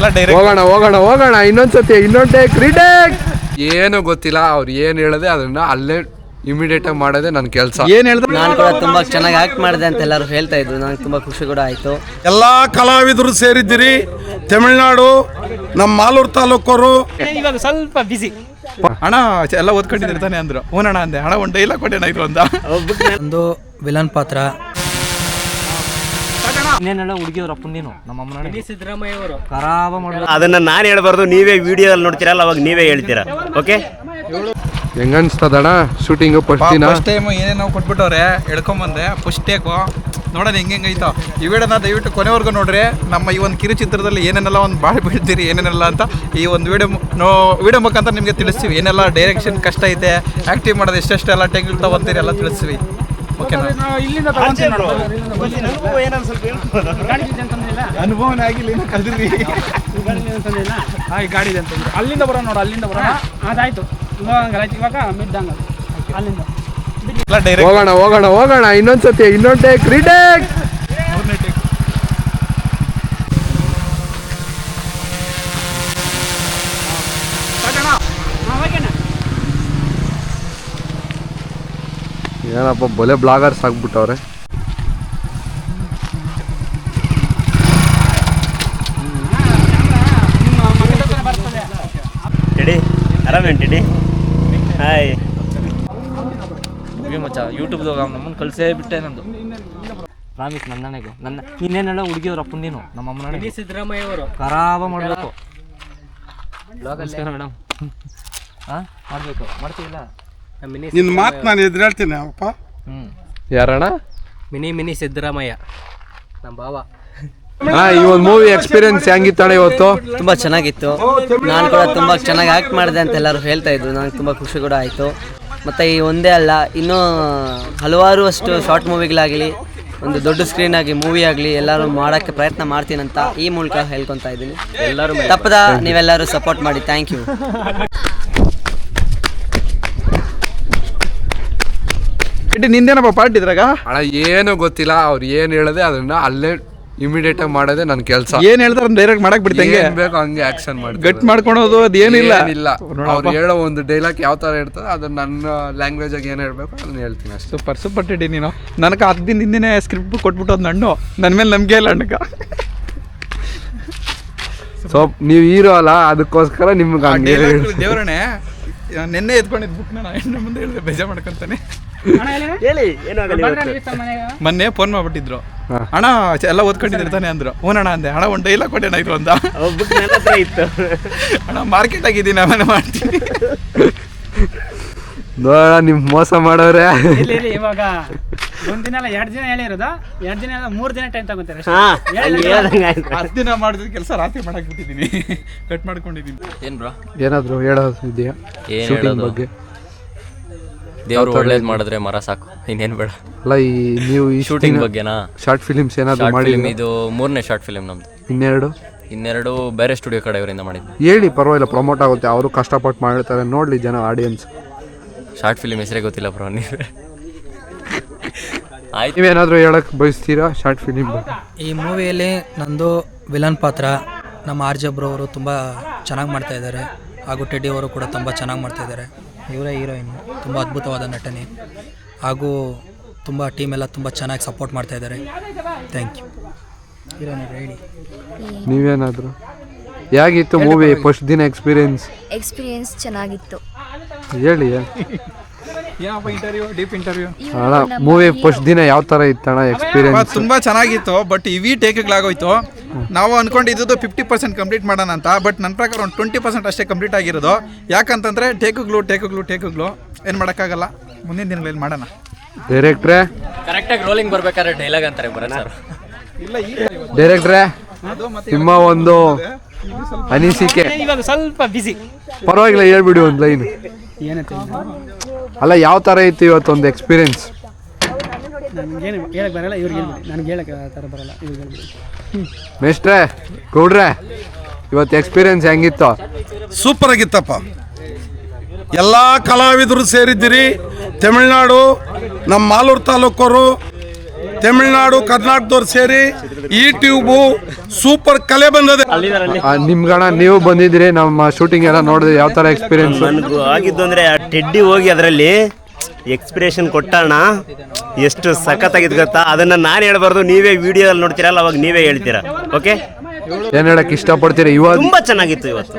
ಹೋಗೋಣ ಹೋಗೋಣ ಹೋಗೋಣ ಇನ್ನೊಂದ್ಸತಿ ಇನ್ನೊಂದು ಕ್ರೀಟೇಕ್ ಏನು ಗೊತ್ತಿಲ್ಲ ಅವ್ರು ಏನು ಹೇಳದೆ ಅದನ್ನ ಅಲ್ಲೇ ಇಮಿಡಿಯೇಟ್ ಆಗಿ ಮಾಡೋದೇ ನನ್ನ ಕೆಲಸ. ಏನು ಹೇಳಿದ್ರು ನಾನು ಕೂಡ ತುಂಬಾ ಚೆನ್ನಾಗಿ ಆಕ್ಟ್ ಮಾಡಿದೆ ಅಂತ ಎಲ್ಲರೂ ಹೇಳ್ತಾ ಇದ್ರು. ನನಗೆ ತುಂಬಾ ಖುಷಿ ಕೂಡ ಆಯ್ತು. ಎಲ್ಲಾ ಕಲಾವಿದರು ಸೇರಿದ್ದೀರಿ. ತಮಿಳುನಾಡು ನಮ್ಮ ಮಾಲೂರು ತಾಲೂಕವರು ಇವಾಗ ಸ್ವಲ್ಪ ಬಿಸಿ. ಹಣ ಎಲ್ಲ ಓದ್ಕೊಂಡಿದ್ದೀರಿ ತಾನೆ ಅಂದ್ರು. ಹೂನಣ ಅಂದೆ. ಹಣ ಒಂದು ಡೈಲಾಗ್ ಕೊಟ್ಟೇನ ಇದು ಅಂತ. ಒಂದು ವಿಲನ್ ಪಾತ್ರ. ಇನ್ನೇನೆಲ್ಲ ಹುಡುಗಿಯವ್ರಪ್ಪ ನೀನು ನಮ್ಮ ಅಮ್ಮನ ಸಿದ್ದರಾಮಯ್ಯ ಅವರು ಖರಾಬ ಮಾಡೋದು. ಅದನ್ನ ನಾನು ಹೇಳ್ಬಾರ್ದು, ನೀವೇ ವಿಡಿಯೋದಲ್ಲಿ ನೋಡ್ತೀರಲ್ಲ ಅವಾಗ ನೀವೇ ಹೇಳ್ತೀರಾ. ಓಕೆ, ಹೆಂಗನ್ಸ್ತದಣ್ಣ ಶೂಟಿಂಗ್ ಫಸ್ಟ್ ದಿನ? ಫಸ್ಟ್ ಟೈಮ್ ಏನೇನೋ ಕೊಟ್ಬಿಟ್ಟವ್ರೆ, ಎಳ್ಕೊಂಬಂದೆ ಫಸ್ಟ್ ಟೇಕು. ನೋಡೋಣ ಹೆಂಗೈತೋ ಈ ವಿಡಿಯೋನ ದಯವಿಟ್ಟು ಕೊನೆವರೆಗೂ ನೋಡ್ರಿ. ನಮ್ಮ ಈ ಒಂದು ಕಿರುಚಿತ್ರದಲ್ಲಿ ಏನೇನೆಲ್ಲ ಒಂದು ಭಾಳ ಬೀಳ್ತೀರಿ ಏನೇನೆಲ್ಲ ಅಂತ ಈ ಒಂದು ವಿಡಿಯೋ ಮುಖಾಂತರ ನಿಮಗೆ ತಿಳಿಸ್ತೀವಿ. ಏನೆಲ್ಲ ಡೈರೆಕ್ಷನ್ ಕಷ್ಟ ಐತೆ, ಆ್ಯಕ್ಟಿಂಗ್ ಮಾಡೋದು ಎಷ್ಟೆಷ್ಟೆಲ್ಲ ಟೆಕ್ನಿಕ್ ತಗೊಂತೀರಿ ಎಲ್ಲ ತಿಳಿಸ್ತೀವಿ. ಓಕೆನಾ? ಅನುಭವನೇ ಆಗಿಲ್ಲ, ಇನ್ನು ಕಲ್ತಿದ್ವಿ. ಗಾಡಿ ಇದೆ ಅಂತಂದ್ರೆ ಅಲ್ಲಿಂದ ಬರೋಣ ನೋಡು, ಅಲ್ಲಿಂದ ಬರೋಣ. ಅದಾಯ್ತು, ಇವಾಗ ಮಿಡ್ದಂಗ ಅಲ್ಲಿಂದ ಹೋಗೋಣ ಹೋಗೋಣ ಹೋಗೋಣ ಇನ್ನೊಂದ್ಸತಿ ಇನ್ನೊಂದು ಕ್ರೀಟೇಕ್. ಏನಪ್ಪ ಬೊಲೆ ಬ್ಲಾಗರ್ಸ್ ಆಗ್ಬಿಟ್ಟವ್ರೆ. ಟಿಡಿ ಆರಾಮೇನು ಟಿಡಿ? ಹಾಯ್ ಮಚ್ಚ ಯೂಟ್ಯೂಬ್ದಾಗ ನಮ್ಮನ್ನ ಕಳ್ಸೇ ಬಿಟ್ಟೆ. ನಂದು ಪ್ರಾಮಿಸ್ ನನ್ನನೆಗೂ ನನ್ನ ಇನ್ನೇನೆಲ್ಲ ಹುಡುಗಿಯವ್ರಪ್ಪ ನೀನು ನಮ್ಮ ಅಮ್ಮನ ಸಿದ್ದರಾಮಯ್ಯ ಅವರು ಖರಾಬ ಮಾಡಬೇಕು. ಮೇಡಮ್ ಮಾಡಬೇಕು, ಮಾಡ್ತೀವಿಲ್ಲ. ನಿನ್ನ ಮಾತು ನಾನು ಎದುರು ಹೇಳ್ತೀನಿ ಅಪ್ಪ. ಯಾರಣ್ಣ? ಮಿನಿ ಸಿದ್ದರಾಮಯ್ಯ ನಮ್ಮ ಭಾವ. ಈ ಒಂದು ಮೂವಿ ಎಕ್ಸ್ಪೀರಿಯನ್ಸ್ ಹೆಂಗಿತ್ತಣ್ಣ ಇವತ್ತು? ತುಂಬಾ ಚೆನ್ನಾಗಿತ್ತು. ನಾನು ಕೂಡ ತುಂಬಾ ಚೆನ್ನಾಗಿ ಆಕ್ಟ್ ಮಾಡಿದೆ ಅಂತ ಎಲ್ಲರೂ ಹೇಳ್ತಾ ಇದ್ರು. ನನಗೆ ತುಂಬಾ ಖುಷಿ ಕೂಡ ಆಯಿತು. ಮತ್ತು ಈ ಒಂದೇ ಅಲ್ಲ, ಇನ್ನೂ ಹಲವಾರು ಅಷ್ಟು ಶಾರ್ಟ್ ಮೂವಿಗಳಾಗಲಿ, ಒಂದು ದೊಡ್ಡ ಸ್ಕ್ರೀನ್ ಆಗಿ ಮೂವಿ ಆಗಲಿ ಎಲ್ಲರೂ ಮಾಡೋಕ್ಕೆ ಪ್ರಯತ್ನ ಮಾಡ್ತೀನಂತ ಈ ಮೂಲಕ ಹೇಳ್ಕೊತಾ ಇದ್ದೀನಿ. ಎಲ್ಲರೂ ತಪ್ಪದ ನೀವೆಲ್ಲರೂ ಸಪೋರ್ಟ್ ಮಾಡಿ. Thank you. ನಿಂದೇನಪ್ಪ ಪಾರ್ಟಿ ಇದ್ರಾಗ? ಅಣ್ಣ ಏನು ಗೊತ್ತಿಲ್ಲ ಅವ್ರು ಏನು ಹೇಳದೆ ಅದನ್ನ ಅಲ್ಲೇ ಇಮಿಡಿಯೇಟ್ ಆಗಿ ಮಾಡೋದೇ ನನ್ನ ಕೆಲಸ. ಏನ್ ಹೇಳ್ತಾರೆ ಡೈರೆಕ್ಟ್ ಮಾಡಕ್ ಬಿಡ್ತಂಗೆ ಬೇಕು ಹಂಗೆ ಆಕ್ಷನ್ ಮಾಡಿ ಗಟ್ ಮಾಡ್ಕೊಳೋದು ಅದೇನಿಲ್ಲ. ಅವ್ರು ಹೇಳೋ ಒಂದು ಡೈಲಾಗ್ ಯಾವ ತರ ಇರ್ತದೆ ಅದನ್ನ ನನ್ನ ಲ್ಯಾಂಗ್ವೇಜ್ ಆಗಿ ಏನ್ ಹೇಳ್ಬೇಕು ಅದನ್ನ ಹೇಳ್ತೀನಿ ಅಷ್ಟೇ. ಸೂಪರ್ ಟಿಡಿ ನೀನು. ನನಗೆ 10 ದಿನ ಹಿಂದಿನೇ ಸ್ಕ್ರಿಪ್ಟ್ ಕೊಟ್ಬಿಟ್ಟು ಒಂದು ಹಣ್ಣು ನನ್ನ ಮೇಲೆ ನಂಬಿಕೆ ಇಲ್ಲ ಅಣ್ಣಕ್ಕ. ಸೊ ನೀವು ಹೀರೋ ಅಲ್ಲ, ಅದಕ್ಕೋಸ್ಕರ ನಿಮ್ಗೆ ಹಂಗೆ ದೇವರಣೆ ನೆನ್ನೆ ಎತ್ಕೊಂಡಿದ್ದು ಬುಕ್ ನಾನು ಹೆಣ್ಣು ಮುಂದೆ ಹೇಳಿದ್ರೆ ಬೇಜಾರು ಮಾಡ್ಕೊಂತಾನೆ. ಹೇಳಿ ಏನಾಗಲ್ಲ. ಮೊನ್ನೆ ಫೋನ್ ಮಾಡ್ಬಿಟ್ಟಿದ್ರು, ಹಣ ಎಲ್ಲ ಓದ್ಕೊಂಡಿದ್ದೀರಿ ತಾನೆ ಅಂದ್ರು. ಹೂನಣ ಅಂದೆ. ಹಣ ಒಂದು ಡೈಲಾಗ್ ಕೊಟ್ಟೇನ ಇದು ಅಂತ. ಇತ್ತು ಹಣ ಮಾರ್ಕೆಟ್ ಆಗಿದ್ದೀನಿ, ಆಮೇಲೆ ಮಾಡ್ತೀನಿ. ನೋಡ ನಿಮ್ ಮೋಸ ಮಾಡೋರೆ. ಇವಾಗ ಒಂದಿನ ಅಲ್ಲ 2 ದಿನ ಹೇಳಿರೋದು, 2 ದಿನ ಅಲ್ಲ 3 ದಿನ ಟೈಮ್ ತಗೋತಾರೆ. 10 ದಿನ ಮಾಡಿದ ಕೆಲಸ ರಾತ್ರಿ ಮಾಡಕ್ ಬಿಟ್ಟಿದ್ದೀನಿ, ಕಟ್ ಮಾಡ್ಕೊಂಡಿದ್ದೀನಿ. ಏನ್ ಬ್ರೋ ಏನಾದ್ರು ಹೇಳೋದು ಇದೆಯಾ ಶೂಟಿಂಗ್ ಬಗ್ಗೆ? ದೇವ್ರು ಒಳ್ಳೇದು ಮಾಡಿದ್ರೆ ಮರ ಸಾಕು, ಇನ್ನೇನು ಬೇಡ. ಅಲ್ಲ ಈ ನೀವು ಈ ಶೂಟಿಂಗ್ ಬಗ್ಗೆನಾ? ಶಾರ್ಟ್ ಫಿಲಿಮ್ಸ್ ಏನಾದ್ರು ಮಾಡಿ? ಇದು 3ನೇ ಶಾರ್ಟ್ ಫಿಲಿಮ್ ನಮ್ದು. ಇನ್ನೆರಡು ಬೇರೆ ಸ್ಟುಡಿಯೋ ಕಡೆಯವರಿಂದ ಮಾಡಿದ್ವಿ. ಹೇಳಿ ಪರವಾಗಿಲ್ಲ, ಪ್ರಮೋಟ್ ಆಗುತ್ತೆ. ಅವರು ಕಷ್ಟಪಟ್ಟು ಮಾಡಿರ್ತಾರೆ, ನೋಡ್ಲಿ ಜನ ಆಡಿಯನ್ಸ್. ಶಾರ್ಟ್ ಫಿಲಿಮ್ ಹೆಸರೇ ಗೊತ್ತಿಲ್ಲ ಬ್ರೋ ನೀವೇ. ಆಯ್ತು, ನೀವೇನಾದರೂ ಹೇಳಕ್ ಬಯಸ್ತೀರಾ ಶಾರ್ಟ್ ಫಿಲಿಮ್ ಬಗ್ಗೆ? ಈ ಮೂವಿಯಲ್ಲಿ ನಂದು ವಿಲನ್ ಪಾತ್ರ. ನಮ್ಮ ಆರ್ಜೆ ಬ್ರೋ ಅವರು ತುಂಬ ಚೆನ್ನಾಗಿ ಮಾಡ್ತಾಯಿದ್ದಾರೆ, ಹಾಗೂ ಟೆಡ್ಡಿ ಅವರು ಕೂಡ ತುಂಬ ಚೆನ್ನಾಗಿ ಮಾಡ್ತಾಯಿದ್ದಾರೆ. ಇವರೇ ಹೀರೋಯಿನ್, ತುಂಬ ಅದ್ಭುತವಾದ ನಟನೆ, ಹಾಗೂ ತುಂಬ ಟೀಮ್ ಎಲ್ಲ ತುಂಬ ಚೆನ್ನಾಗಿ ಸಪೋರ್ಟ್ ಮಾಡ್ತಾಯಿದ್ದಾರೆ. Thank you. ಹೀರೋಯಿನ್ ಹೇಳಿ, ನೀವೇನಾದರೂ ಹೇಗಿತ್ತು ಮೂವಿ ಫಸ್ಟ್ ದಿನ ಎಕ್ಸ್ಪೀರಿಯನ್ಸ್? ಚೆನ್ನಾಗಿತ್ತು. ಹೇಳಿ ಡೀಪ್ ಇಂಟರ್ವ್ಯೂ. ಮೂವಿ ಫಸ್ಟ್ ದಿನ ಯಾವ ತರ ಇತ್ತಣ್ಣ ಎಕ್ಸ್ಪೀರಿಯನ್ಸ್? ತುಂಬಾ ಚೆನ್ನಾಗಿತ್ತು. ಬಟ್ ಇವಿ ಟೇಕ್ಗಳಾಗೋಯ್ತು. ನಾವು ಅನ್ಕೊಂಡಿದ್ದು 50% ಕಂಪ್ಲೀಟ್ ಮಾಡೋಣ ಅಂತ. ಬಟ್ ನನ್ನ ಪ್ರಕಾರ ಒಂದು 20% ಅಷ್ಟೇ ಕಂಪ್ಲೀಟ್ ಆಗಿರೋದು. ಯಾಕಂತಂದ್ರೆ ಟೇಕ್ಗಳು ಏನು ಮಾಡೋಕ್ಕಾಗಲ್ಲ. ಮುಂದಿನ ದಿನಗಳಲ್ಲಿ ಮಾಡೋಣ. ಡೈರೆಕ್ಟ್ರೇ ಕರೆಕ್ಟಾಗಿ ರೋಲಿಂಗ್ ಬರ್ಬೇಕಾದ್ರೆ ಡೈಲಾಗ್ ಅಂತಾರೆ ಬರ ಸರ್. ಡೈರೆಕ್ಟ್ರೇ ನಿಮ್ಮ ಒಂದು ಅನಿಸಿಕೆ? ಇವಾಗ ಸ್ವಲ್ಪ ಬಿಸಿ. ಪರವಾಗಿಲ್ಲ, ಹೇಳ್ಬಿಡಿ ಒಂದು ಲೈನ್. ಅಲ್ಲ ಯಾವ ಥರ ಇತ್ತು ಇವತ್ತೊಂದು ಎಕ್ಸ್ಪೀರಿಯನ್ಸ್? ನನಗೇನು ಹೇಳಕ್ಕೆ ಬರಲ್ಲ, ಇವ್ರಿಗೆ ಹೇಳ್ಬಿಡಿ. ನನಗೆ ಹೇಳಕ್ಕೆ ಆ ಥರ ಬರಲ್ಲ, ಇವ್ರಿಗೆ ಹೇಳ್ಬಿಡಿ. ಮೇಷ್ಟ್ರೇ, ಗೌಡ್ರೆ, ಇವತ್ತು ಎಕ್ಸ್ಪೀರಿಯನ್ಸ್ ಹೆಂಗಿತ್ತು? ಸೂಪರ್ ಆಗಿತ್ತಪ್ಪ. ಎಲ್ಲ ಕಲಾವಿದರು ಸೇರಿದ್ದೀರಿ. ತಮಿಳುನಾಡು ನಮ್ಮ ಮಾಲೂರು ತಾಲೂಕವರು ತಮಿಳ್ನಾಡು ಕರ್ನಾಟಕದವ್ರು ಸೇರಿ ಈ ಟ್ಯೂಬು ಸೂಪರ್ ಕಲೆ ಬಂದದೆ. ನಿಮ್ಗಣ ನೀವು ಬಂದಿದ್ರಿ ನಮ್ಮ ಶೂಟಿಂಗ್ ಎಲ್ಲ ನೋಡಿದ್ರೆ ಯಾವ ಥರ ಎಕ್ಸ್ಪೀರಿಯನ್ಸ್? ನನಗೂ ಆಗಿದ್ದು ಅಂದರೆ ಆ ಟೆಡ್ಡಿ ಹೋಗಿ ಅದರಲ್ಲಿ ಎಕ್ಸ್ಪ್ರೆಷನ್ ಕೊಟ್ಟಣ ಎಷ್ಟು ಸಖತ್ತಾಗಿದ್ದು ಗೊತ್ತಾ. ಅದನ್ನು ನಾನು ಹೇಳ್ಬಾರ್ದು, ನೀವೇ ವಿಡಿಯೋದಲ್ಲಿ ನೋಡ್ತೀರಲ್ಲ ಅವಾಗ ನೀವೇ ಹೇಳ್ತೀರಾ. ಓಕೆ, ಏನು ಹೇಳಕ್ಕೆ ಇಷ್ಟಪಡ್ತೀರಿ? ಇವತ್ತು ತುಂಬ ಚೆನ್ನಾಗಿತ್ತು ಇವತ್ತು.